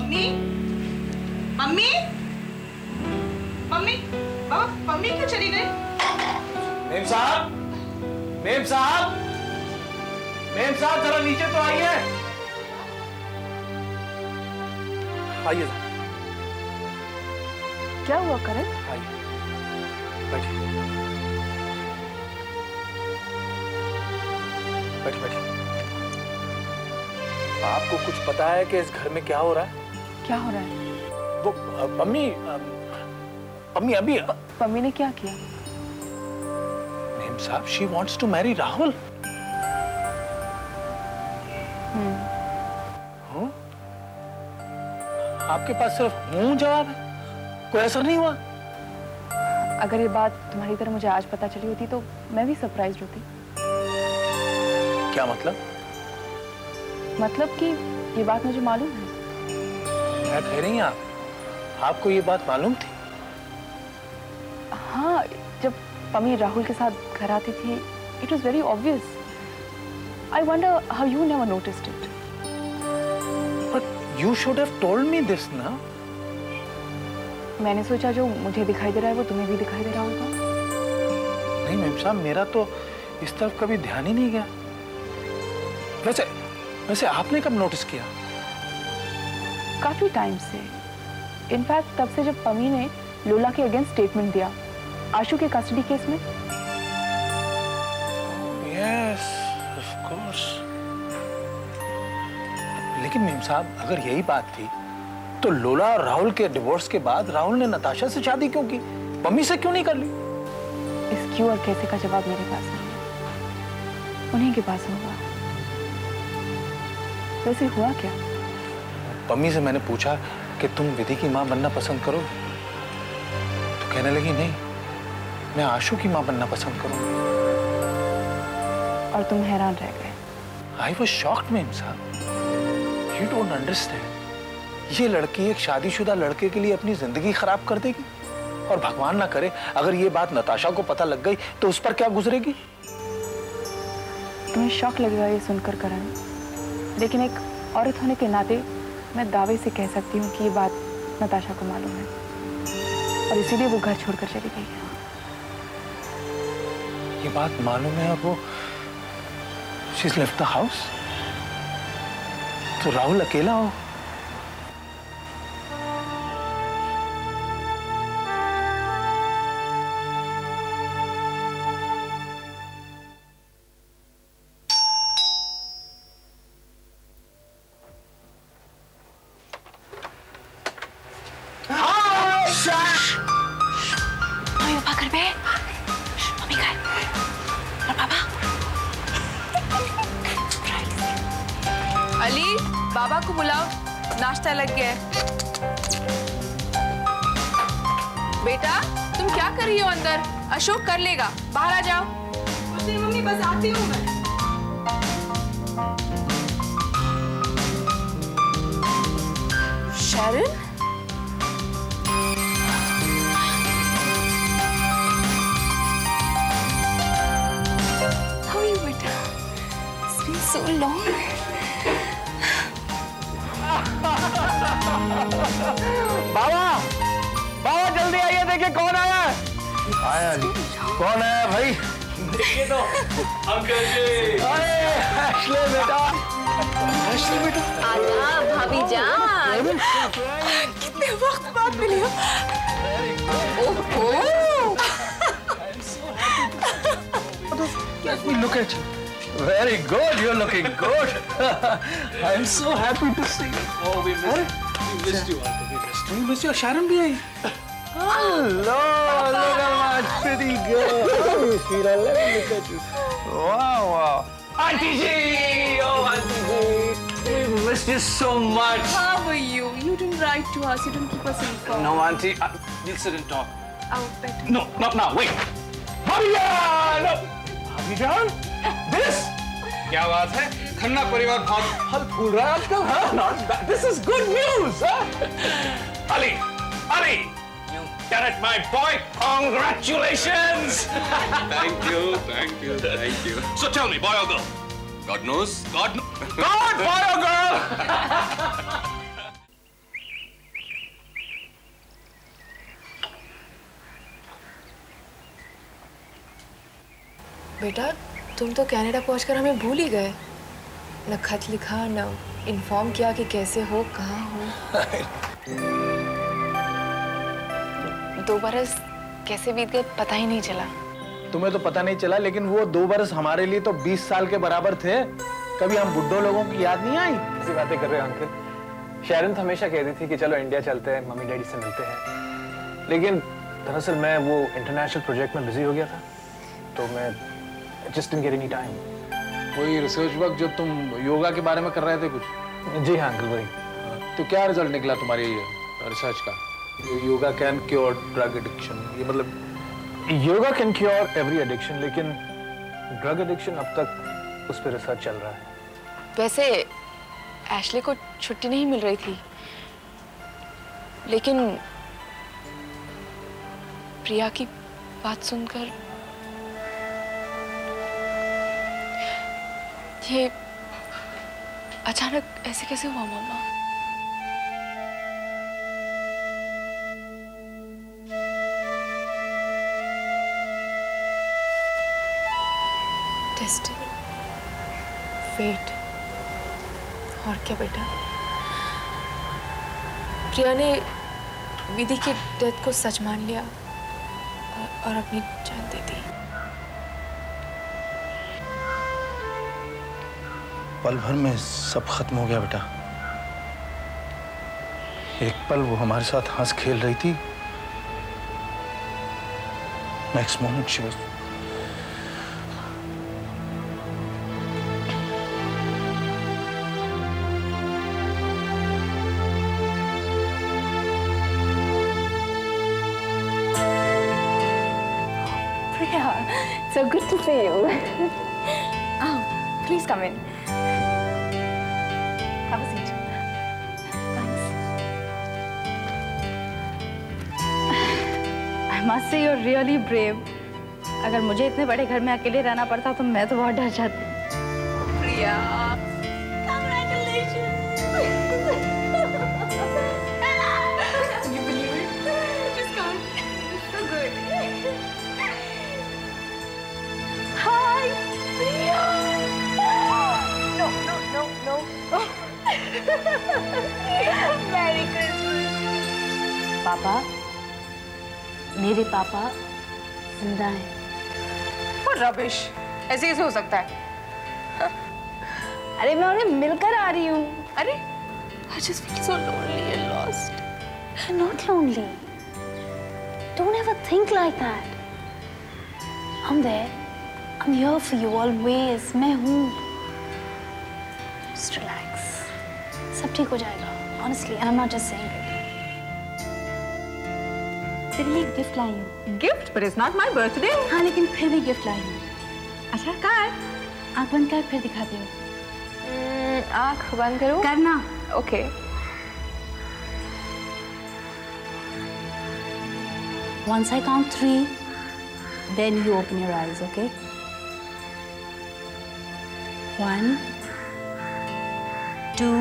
Mummy, mummy, mummy, बाबा, mummy क्यों चली गई? मेम साहब, मेम साहब, मेम साहब जरा नीचे तो आइए। आइए। क्या हुआ करण? आइए, बैठिए, बैठिए, बैठिए। आपको कुछ पता है कि इस घर में क्या हो रहा है? क्या हो रहा है? वो मम्मी, मम्मी अभी मम्मी ने क्या किया? Memsahib, she wants to marry Rahul. हाँ? आपके पास सिर्फ हूं जवाब है, कोई असर नहीं हुआ? अगर ये बात तुम्हारी तरह मुझे आज पता चली होती तो मैं भी सरप्राइज्ड होती। क्या मतलब? मतलब कि ये बात मुझे मालूम है। क्या कह रही हैं आप? आपको ये बात मालूम थी? हाँ, जब मम्मी राहुल के साथ घर आती थी, it was very obvious. I wonder how you never noticed it. But you should have told me this ना। मैंने सोचा जो मुझे दिखाई दे रहा है वो तुम्हें भी दिखाई दे रहा होगा। नहीं मेम साहब, मेरा तो इस तरफ कभी ध्यान ही नहीं गया। वैसे आपने कब नोटिस किया? काफी टाइम से। इनफैक्ट तब से जब पमी ने लोला के अगेंस्ट स्टेटमेंट दिया आशु के कस्टडी केस में। Yes, of course. लेकिन मेम साहब, अगर यही बात थी तो लोला और राहुल के डिवोर्स के बाद राहुल ने नताशा से शादी क्यों की? मम्मी से क्यों नहीं कर ली? इस क्यों और कैसे का जवाब मेरे पास नहीं है, उन्हीं के पास होगा। वैसे हुआ क्या? मम्मी से मैंने पूछा कि तुम विधि की मां बनना पसंद करोगे, तो कहने लगी नहीं, मैं आशु की मां बनना पसंद करूंगी। और तुम हैरान रह गए। आई वॉज शॉक्ड मेम साहब। You don't understand. ये लड़की एक शादीशुदा लड़के के लिए अपनी जिंदगी खराब कर देगी, और भगवान ना करे अगर ये बात नताशा को पता लग गई तो उस पर क्या गुजरेगी? तुम्हें शॉक लगेगा ये सुनकर करण, लेकिन एक औरत होने के नाते मैं दावे से कह सकती हूँ कि ये बात नताशा को मालूम है, और इसीलिए वो घर छोड़कर चली गई है। ये बात मालूम है और वो she's left the house? तो राहुल अकेला हो? अली, बाबा को बुलाओ, नाश्ता लग गया है। बेटा, तुम क्या कर रही हो अंदर? अशोक कर लेगा, बाहर आ जाओ। कुछ नहीं मम्मी, बस आती हूँ मैं। शरण? How are you, बेटा? It's been so long. बाबा, बाबा जल्दी आइए, देखिए कौन आया है। आया जी। कौन आया भाई? देखिए तो अंकल जी। अरे एशले बेटा, एशले बेटा। आजा भाभी जान। कितने वक्त बाद मिली हो। ओहो। Let me look at you. Very good. You're looking good. I'm so happy to see you. Oh, we missed you, Uncle. We missed you. We missed you. Sharon भी आई. Hello, look at my pretty girl. Sheila, let me look at you. Wow, wow. Auntie Ji! Oh, Auntie Ji. We missed you so much. How are you? You didn't write to us. You didn't keep us informed. No, Auntie. We'll sit and talk. Oh, better. No, not now. Wait. Bhabiya! No. Bhabijan? This? क्या बात है? खन्ना परिवार बहुत फल फूल रहा है आजकल, हाँ? Not bad. This is good news, huh? Ali, Ali, you done it, my boy. Congratulations. Thank you, thank you, thank you. So tell me, boy or girl? God knows. God, boy or girl? बेटा तुम तो Canada पहुंचकर हमें भूल ही गए। न खत लिखा, न इन्फॉर्म किया कि कैसे हो, कहाँ हो। 2 बरस कैसे बीत गए पता ही नहीं चला। तुम्हें तो पता नहीं चला, लेकिन वो 2 बरस हमारे लिए तो 20 साल के बराबर थे। कभी हम बुड्ढों लोगों की याद नहीं आई? ऐसी बातें कर रहे हो अंकल। शेरन तो हमेशा कहती थी कि चलो इंडिया चलते हैं, मम्मी डैडी से मिलते हैं, लेकिन दरअसल मैं वो इंटरनेशनल प्रोजेक्ट में बिजी हो गया था, तो मैं just didn't get any time. वही रिसर्च वर्क जो तुम योगा के बारे में कर रहे थे कुछ? जी हाँ अंकल, वही। तो क्या रिजल्ट निकला तुम्हारी रिसर्च का? Yoga can cure drug addiction, ये मतलब yoga can cure every addiction, लेकिन ड्रग एडिक्शन अब तक उस पर रिसर्च चल रहा है। वैसे एशले को छुट्टी नहीं मिल रही थी, लेकिन प्रिया की बात सुनकर ये अचानक ऐसे कैसे हुआ मम्मा? डेस्टिनी, फेट, और क्या बेटा। प्रिया ने विधि के डेथ को सच मान लिया और अपनी जान दे दी। पल भर में सब खत्म हो गया बेटा। एक पल वो हमारे साथ हंस खेल रही थी, next moment she was Priya, so good to see you. Oh, please come in. Have a seat. Thanks. I must say you're really brave. अगर मुझे इतने बड़े घर में अकेले रहना पड़ता तो मैं तो बहुत डर जाती। प्रिया, पापा, मेरे पापा जिंदा हैं। रबिश, ऐसे कैसे हो सकता है? अरे मैं उन्हें मिलकर आ रही हूँ। अरे, I just feel so lonely and lost. You're not lonely. Don't ever think like that. I'm there. I'm here for you always. मैं हूँ। Just relax. सब ठीक हो जाएगा. Honestly, and I'm not just saying it. तेरे लिए gift लाई हूँ। Gift? but it's not my birthday. हाँ, लेकिन फिर भी गिफ्ट लाई हूँ। अच्छा, कहाँ है? आँख बंद कर, फिर दिखाती हूँ। आँख बंद करो। करना। Okay. Once I count 3, then you open your eyes, okay? 1, 2,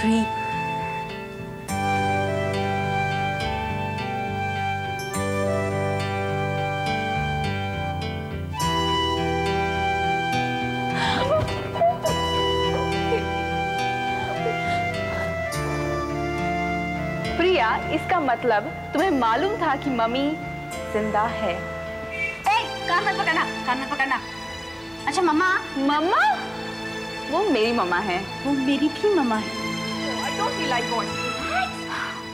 3. प्रिया, इसका मतलब तुम्हें मालूम था कि मम्मी जिंदा है। कान मत पकड़ना, कान मत पकड़ना। अच्छा मम्मा। मम्मा? वो मेरी मम्मा है। वो मेरी भी मम्मा है। I don't feel like going.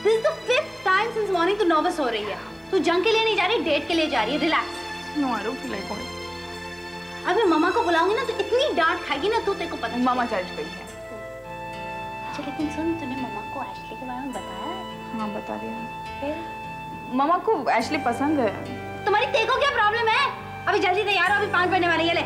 This is the 5th time since morning तू नर्वस हो रही है। तू जंग के लिए नहीं जा रही, डेट के लिए जा रही है। Relax. No, I don't feel like going. अगर मम्मा को बुलाऊंगी ना तो इतनी डांट खाएगी ना, तू तेरे को पता। मामा चर्च गई है। अच्छा लेकिन सुन, तूने मम्मा को एशली के बारे में बताया है? हाँ, बता दिया। फिर मामा को एशली पसंद है। तुम्हारी तेरे को क्या प्रॉब्लम है? अभी जल्दी तैयार हो, अभी 5 बजने वाले हैं। ले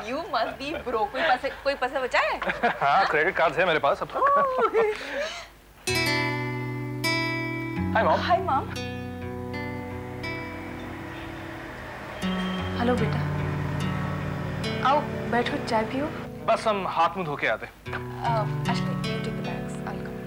You must be broke. कोई पैसा बचा है? हाँ, क्रेडिट कार्ड है मेरे पास अब तक। Hi mom. Hi mom. Hello बेटा, आओ बैठो, चाय पियो। बस हम हाथ मुंह धो के आते। Ashley, you take the bags. I'll come.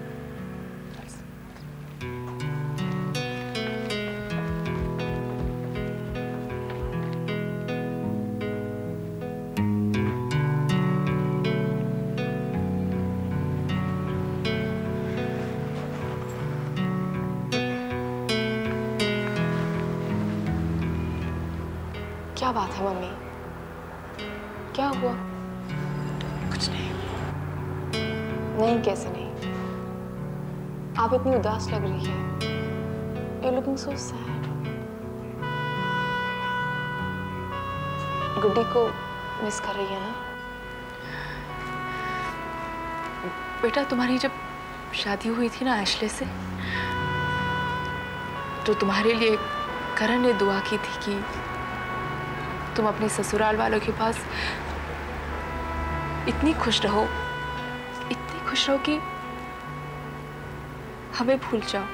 क्या बात है मम्मी? क्या हुआ? कुछ नहीं। नहीं, कैसे नहीं? आप इतनी उदास लग रही है। You're looking so sad. गुड्डी को मिस कर रही है ना? बेटा, तुम्हारी जब शादी हुई थी ना एशले से, तो तुम्हारे लिए करण ने दुआ की थी कि तुम अपने ससुराल वालों के पास इतनी खुश रहो कि हमें भूल जाओ।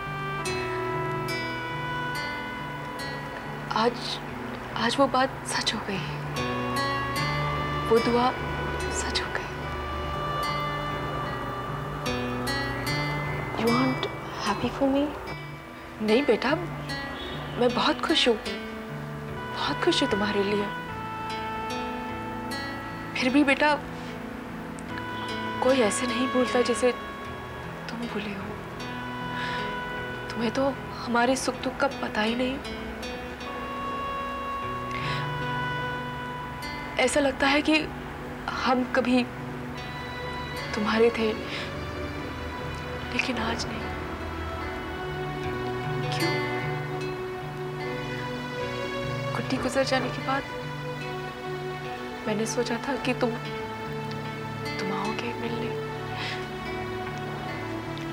आज वो बात सच हो गई, वो दुआ सच हो गई। You aren't happy for me? नहीं बेटा, मैं बहुत खुश हूँ तुम्हारे लिए। फिर भी बेटा, कोई ऐसे नहीं भूलता जैसे तुम भूले हो। तुम्हें तो हमारे सुख दुख का पता ही नहीं। ऐसा लगता है कि हम कभी तुम्हारे थे, लेकिन आज नहीं। क्यों? गुड्डी गुजर जाने के बाद मैंने सोचा था कि तुम आओगे मिलने,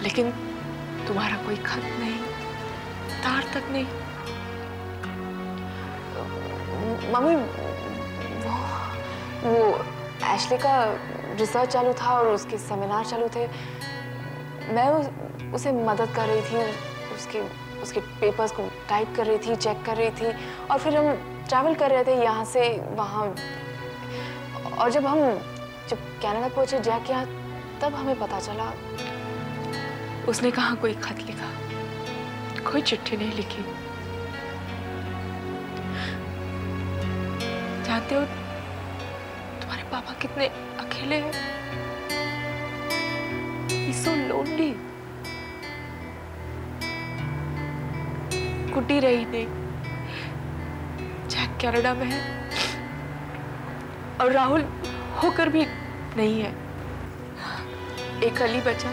लेकिन तुम्हारा कोई खत नहीं, तार तक नहीं। मम्मी, वो एशले का रिसर्च चालू था और उसके सेमिनार चालू थे। मैं उसे मदद कर रही थी, उसके पेपर्स को टाइप कर रही थी, चेक कर रही थी, और फिर हम ट्रैवल कर रहे थे यहाँ से वहाँ। और जब कनाडा पहुंचे जैक यहाँ, तब हमें पता चला। उसने कहाँ कोई खत लिखा, कोई चिट्ठी नहीं लिखी। जानते हो तुम्हारे पापा कितने अकेले हैं? He's so lonely. गुड्डी रही नहीं, जैक कनाडा में है, और राहुल होकर भी नहीं है। एक अली बचा,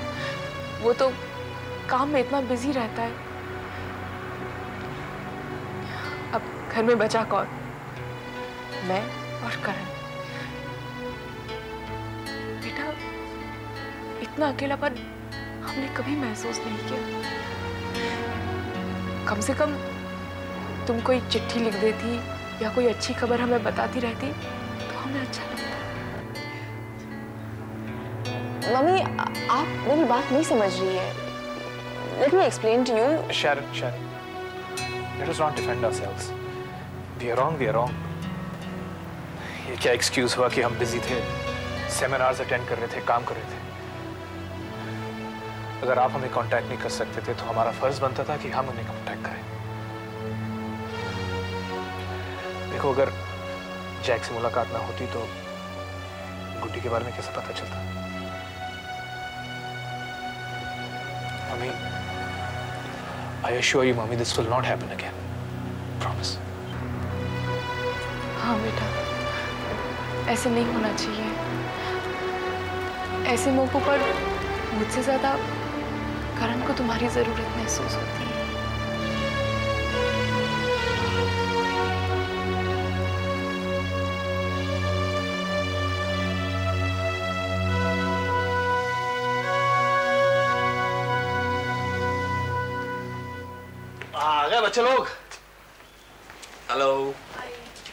वो तो काम में इतना बिजी रहता है। अब घर में बचा कौन? मैं और करण। बेटा, इतना अकेलापन हमने कभी महसूस नहीं किया। कम से कम तुम कोई चिट्ठी लिख देती या कोई अच्छी खबर हमें बताती रहती तो हमें अच्छा लगता। मम्मी, आप मेरी बात नहीं समझ रही है। Let me explain to you. Sharon, let us not defend ourselves. We are wrong. ये क्या एक्सक्यूज हुआ कि हम बिजी थे, सेमिनार्स अटेंड कर रहे थे, काम कर रहे थे। अगर आप हमें कांटेक्ट नहीं कर सकते थे तो हमारा फर्ज बनता था कि हम उन्हें कांटेक्ट करें। देखो, अगर जैक से मुलाकात ना होती तो गुड्डी के बारे में कैसे पता चलता? Mummy, I assure you, Mommy, this will not happen again. Promise. हाँ बेटा, ऐसे नहीं होना चाहिए। ऐसे मौकों पर मुझसे ज्यादा करण को तुम्हारी जरूरत महसूस होती है। आ गए बच्चे लोग। हेलो।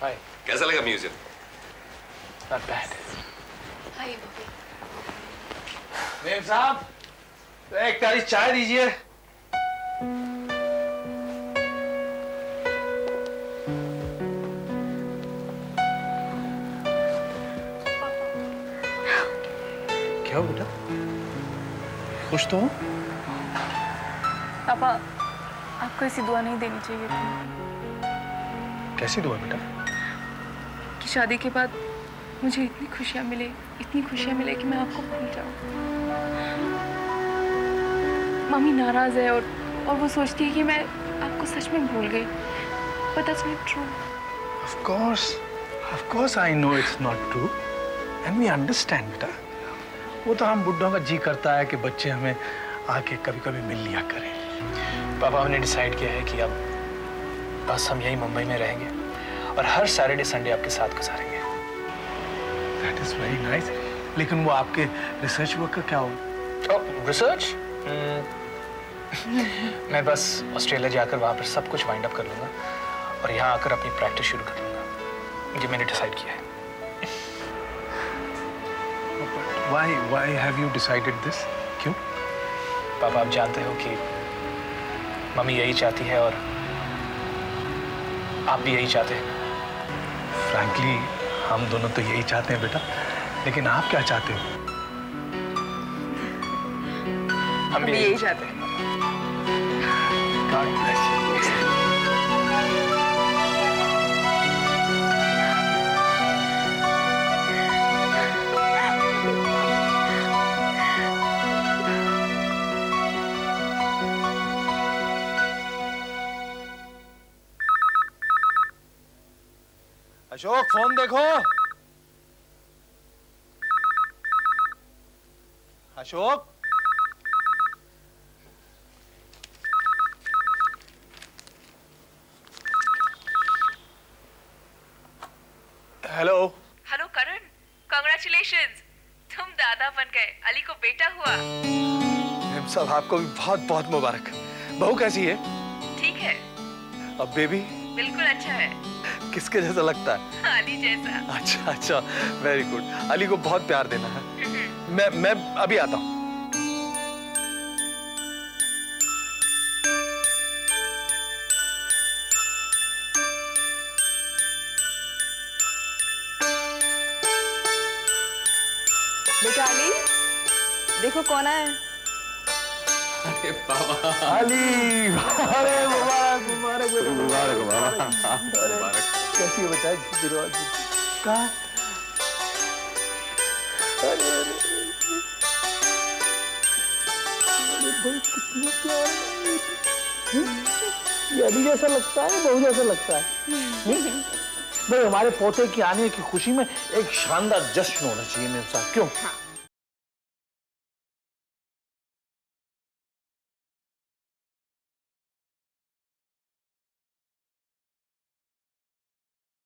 हाय। कैसा लगा museum? Not bad. Hi Bobby. Ma'am साहब, एक प्याली चाय दीजिए। क्या हो बेटा? खुश तो हो? पापा, आपको ऐसी दुआ नहीं देनी चाहिए थी कैसी दुआ बेटा? कि शादी के बाद मुझे इतनी खुशियाँ मिले कि मैं आपको भूल जाऊँ। मम्मी नाराज है और वो सोचती है कि मैं आपको सच में भूल गई। But that's not true. Of course I know it's not true. And we understand बेटा। वो तो हम बुड्ढों का जी करता है कि बच्चे हमें आके कभी-कभी मिल लिया करें। पापा हमने डिसाइड किया है कि अब बस हम यही मुंबई में रहेंगे और हर सैटरडे संडे आपके साथ गुजारेंगे। That is very nice. लेकिन वो आपके रिसर्च वर्क का क्या होगा? रिसर्च? मैं बस ऑस्ट्रेलिया जाकर वहाँ पर सब कुछ वाइंड अप कर लूँगा और यहाँ आकर अपनी प्रैक्टिस शुरू कर लूँगा। ये मैंने डिसाइड किया है। Why have you decided this? क्यों? पापा आप जानते हो कि मम्मी यही चाहती है और आप भी यही चाहते हैं। Frankly, हम दोनों तो यही चाहते हैं बेटा, लेकिन आप क्या चाहते हो? हम भी यही चाहते हैं। God bless you. Ashok, phone देखो। अशोक, हेलो। हेलो करण, कांग्रेचुलेशंस, तुम दादा बन गए, अली को बेटा हुआ। मेम साहब, आपको भी बहुत बहुत मुबारक। बहू कैसी है? ठीक है, अब बेबी बिल्कुल अच्छा है, किसके जैसा लगता है? अली जैसा। अच्छा अच्छा, वेरी गुड। अली को बहुत प्यार देना है। मैं अभी आता हूँ। बेटा अली, देखो कौन आया है। अरे बाबा, अली, अरे मुबारक मुबारक मुबारक बाबा। मुबारक। कैसी हो बेटा? कहाँ? अरे अरे भाई, कितना प्यार है। ये अली जैसा लगता है, बहू जैसा लगता है। भाई, हमारे पोते की आने की खुशी में एक शानदार जश्न होना चाहिए मेरे साथ, क्यों?